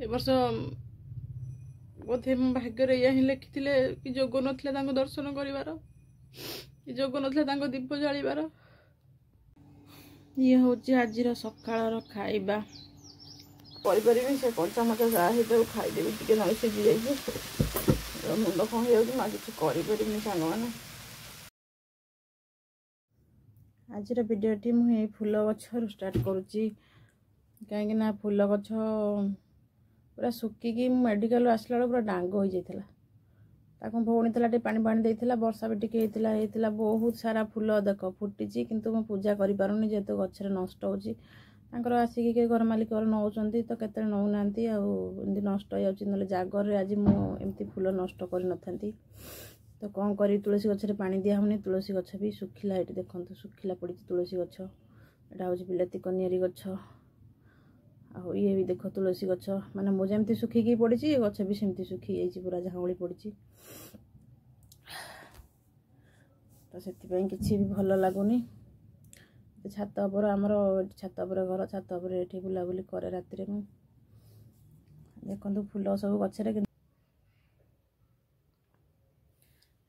ए वर्ष बोधे मो भाग्य या ही लिखी कि जोग ना दर्शन कर जोग ना दीप जाबार। ये हूँ आज सकाल खाइबा परिपारी से कंचा मचा जहाँ खाईदेवी टे ना सीझी जाइए मुंड कौन हो किसी करें सांग मैंने। आज भिडियोटी मुझे फूल गछ स्टार्ट करुच्ची कहीं फूल गछ पूरा सुखिकी मेडिकल आसला बेलू पूरा डांग हो जाता भौणी टे पानी पानी देता वर्षा भी टिके होता बहुत सारा फूल देख फुटी किंतु मैं पूजा कर पारुनी जेहेतु गचर नष्ट होकर आसिक किए घर मालिक नौ तो केते नौना आमती नष्ट हो जागर आज मुझे फूल नष्ट कर न तो कौन करी तुलसी गचर पानी दिया होनी तुलसी गछ भी सुखिला ये देखो सुखिला पड़ी तुलसी गछ यहाँ हूँ बिलाती कनियारी गछ आ ये भी देख तुलसी गछ माने मुझे सुखिकी पड़ी गछ भी सेमती सुखी जाइए पूरा झाऊली पड़ी तो से किसी भी भल लगुनि छात उपर आमर छात उपर घर छात उपर ये बुलाबुली करे राति में देखो फूल सब गचरे।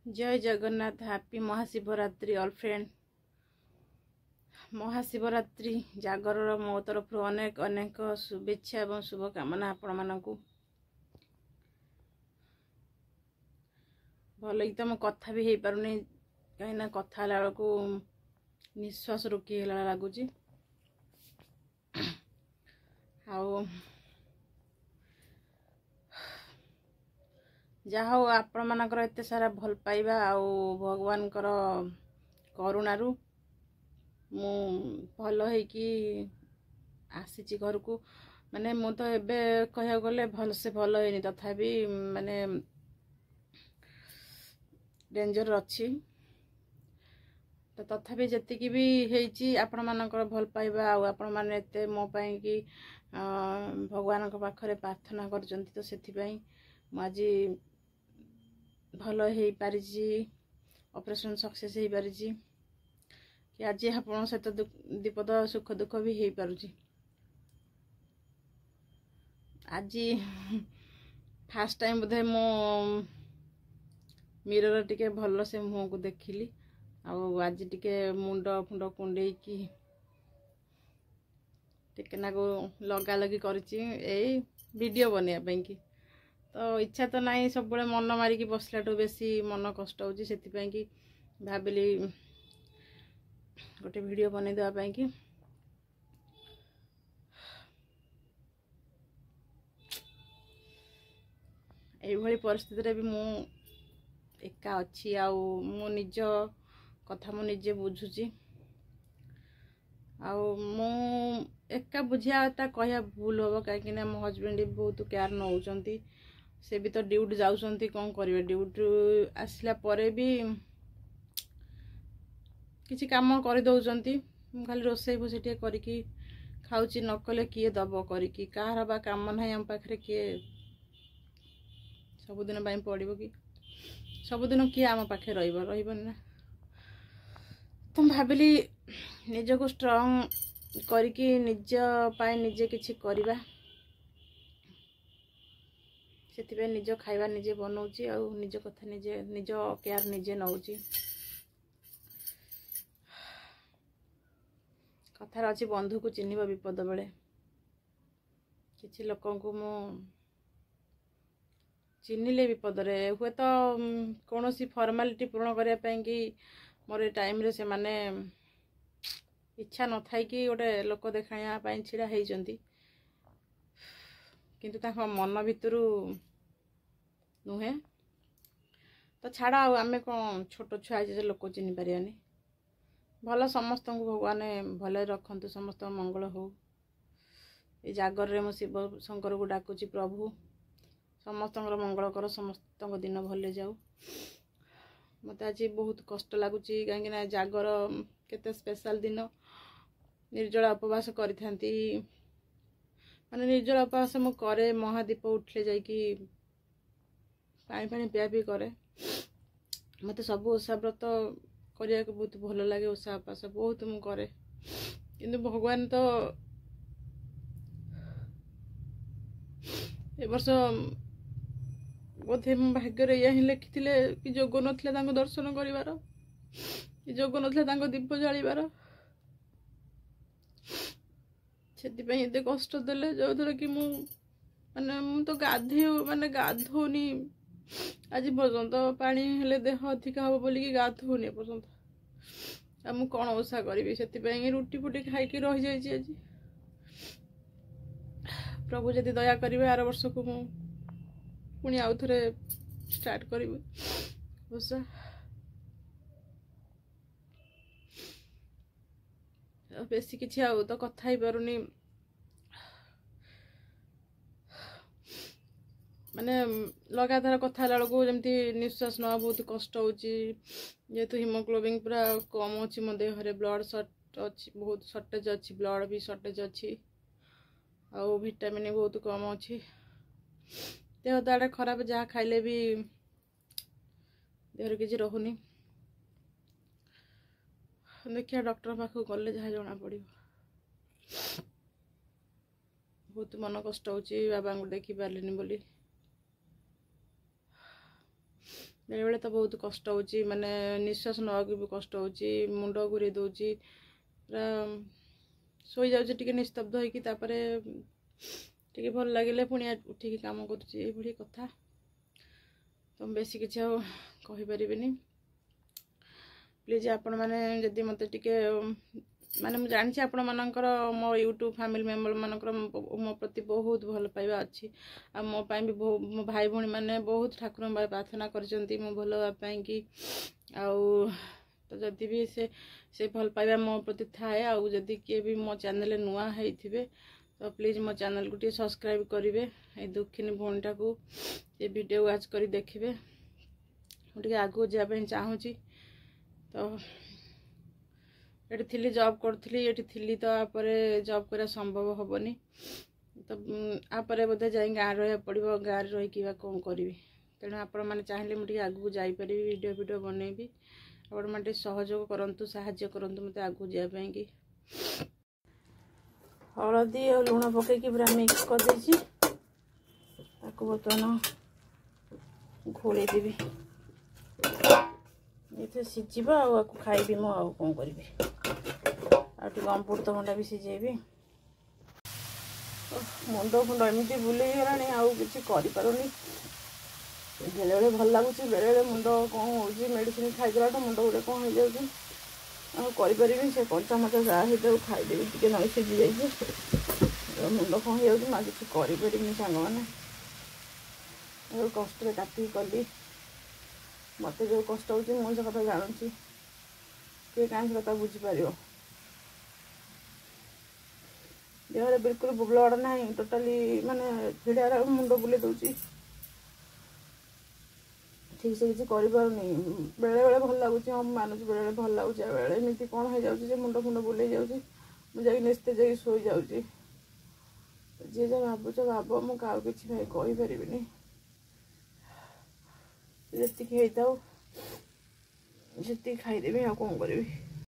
जय Jagannath happy Mahashivratri all friend. Mahashivratri जागर मो तरफ अनेक अनेक शुभेच्छा एवं शुभकामना आपण मानकु। भल तो मो कथा भी हो पारुनी कहीं कथा बेलू निश्वास रोकी लगुच जहा हो आपण मानकर एते सारा भल पाइबा आउ भगवान करुणारू मु भल होइकी आसी घर को माने मु तो एबे कह गले भल से भल होनी तथापि माने डेंजर अच्छी तो तथापि जी भी होइची आपण मानकर भल पाइबा आउ आपण माने एते मो पई कि भगवान को पाखरे प्रार्थना करजंती तो सेथि पई मु आज भल हो पारिजी ऑपरेशन सक्सेस हो पारिजी कि आज आपण सहित विपद सुख दुख भी हो पारुची। आज फास्ट टाइम बोधे मो मिरर टिके भल से मुह को देखिली आज टिके मुंड फुंड कुंडे की टिके नाको लगा लगी करची ए वीडियो बनया की तो इच्छा तो नहीं सब मन मारिकी बसलाठू बेसी मन कष्ट होची सेति कि भाविली गोटे वीडियो बनै देवा कि एभली परिस्थिति भी मु एका अच्छी आउ मो निज कथा मु निजे बुझुची आउ मु एका बुझियाटा कहया भूल हम कहीं मो हजबैंड बहुत केयर नौचंती से भी तो ड्यूटी जाउछंती कौन करिवे ड्यूटी आसला परे भी किसी काम कर दौरान खाली रोसई फोसई टे करिकी खाऊची नकले किए दब करिकी कहार बा काम ना आम पाखे किए सबुदिन पड़ो कि सबुदिन किए आम पाखे रही ना तो भाविली निज को स्ट्रॉन्ग करिकी निज पाए निजे किछि करिबा से निज खाइबा निजे बनाऊँगी आ निज कथा निजे निज केयर निजे नौची कथार अच्छी बंधु को चिन्ह विपद बेले किसी लोक को मु चिन्हले विपद रे हुए तो कौन सी फॉर्मालिटी पूर्ण करने कि मोर टाइम रे से माने इच्छा न थाई कि गोटे लोक देखाणी छिड़ा होती किंतु ताको मन भितर नुहे तो छाड़ा आमे कौन छोट छुआ लोक चिन्ह पारानी भल समस्त को भगवान भल रखु समस्त मंगल हो ये जागर रे मो शिव शंकर को डाकुची प्रभु समस्त मंगल कर समस्त दिन भले जाऊ मत आज बहुत कष्ट लगुच कहीं जागर केते स्पेशल दिन निर्जला उपवास करी माने निर्जला उपवास मु करे महादीप उठले जाइकी पानी पानी पिया पी करे मत सब ओषा व्रत करिया को बहुत भल लगे ओषा उपास बहुत मु करे किंतु भगवान तो ए वर्ष बोधे मो भाग्य या लिखी कि जोग ना दर्शन कर जोग ना दीप जाबार से एत कष्ट देले जो द्वारा कि मु तो गाधोनी आज पर्यंत पानी हेले देह अधिक हम बोलिकी गाधोनी पर्यंत मु कौन ओषा करी से रुटी फुटी खाई रही जाइए आज प्रभु जदि दया करेंगे आर वर्ष को पुणी आउ थे स्टार्ट करी ओषा बेसी किसी आउ तो कथा ही पारुनी माने लगातार कथा बेलू जमी निश्वास ना बहुत कष्ट होेतु हिमोग्लोबिन पूरा कम अच्छी मो देह ब्लड सर्ट अच्छी बहुत सर्टेज अच्छी ब्लड भी सर्टेज अच्छी आउ विटामिन बहुत कम अच्छी देह तो आड़े खराब जहाँ खाइले भी देह किसी रहुनी देखिए डॉक्टर पाखक गले जहाँ जना पड़ बहुत मन कष्ट होची बाबा को देखी पार्लिनी बोली बेले बेले तो बहुत कष्ट होची माने निश्वास नवाक भी कष्ट होची मुंड घूरे दौची पूरा शोई जाऊँ टे निस्तब्ध होगी टे भल लगे पुणी उठिकी काम कर कथा तो बेसी किसी कहीपरि प्लीज आपण मैंने जदि मत टे माने मुझे जानी आपण मानकर मो यूट्यूब फैमिली मेम्बर मानकर मो प्रति बहुत भल पाइबा अच्छी आ मो पाई भी मो भाई भौणी मैंने बहुत ठाकुर प्रार्थना करछंती मो भल होगापाई कि आउ तो जदि भी से भल पाइबा मो प्रति थाए आउ जदि किए भी मो चैनल नुआ होइथिबे तो प्लीज मो चैनल को टे सब्सक्राइब करेंगे ये दुखिनी भौणीटा को ये वीडियो वाच कर देखिए मुझे आगू जावाई चाहूँगी तो ये थी जॉब करी तो आपरे जॉब करा संभव हेनी तो आपरे बोधे जा गाँव रहा पड़ो गाँव रही कौन करी तेणु आपण मैंने चाहिए मुझे आगू जापरि वीडियो बनईबी आपण मैंने सहयोग करूँ साहाय्य करूँ मत आगू जावाई कि हलदी और लुण पकईकि पूरा मिक्स कर बर्तमान घोड़े देवी ये सीझ आपको खाइबी मु आउ कौन करी अमृतभंडा भी सीझेबी मुंड फुंड एमती बुलेगलानी आउ कि करें बेले बेले भल लगुच बेले बेले मुंड कौन हो मेडिसिन खाईदेला तो मुंड गोटे कौन हो जाऊँगी से कंचा मचा जहाँ हो खाईदेवी टे ना सीझी जाइए मुंड कौन हो जाऊँगी मैं किसी करें सांग मैंने कष्ट काटिक कली मत जो कष्ट हो मुझे कथा जानूँ किए कहीं से कथा बुझीपर देह बिल्कुल ब्लड ना टोटाली माने भिड़ा मुंड बुले दूसरी ठीक से किसी करें बेले बेले भल लगुच हाँ मानुच बेले बेले भल लगुच बेले एमती कौन हो जाए मुंड फुंड बुले जाऊँगी मुझे निस्ते जा शोई जाऊँगी जी जहाँ भावुच भाव मुझे किसी भाई कहीपरि जी होता खाईदेवी आ कौन करी।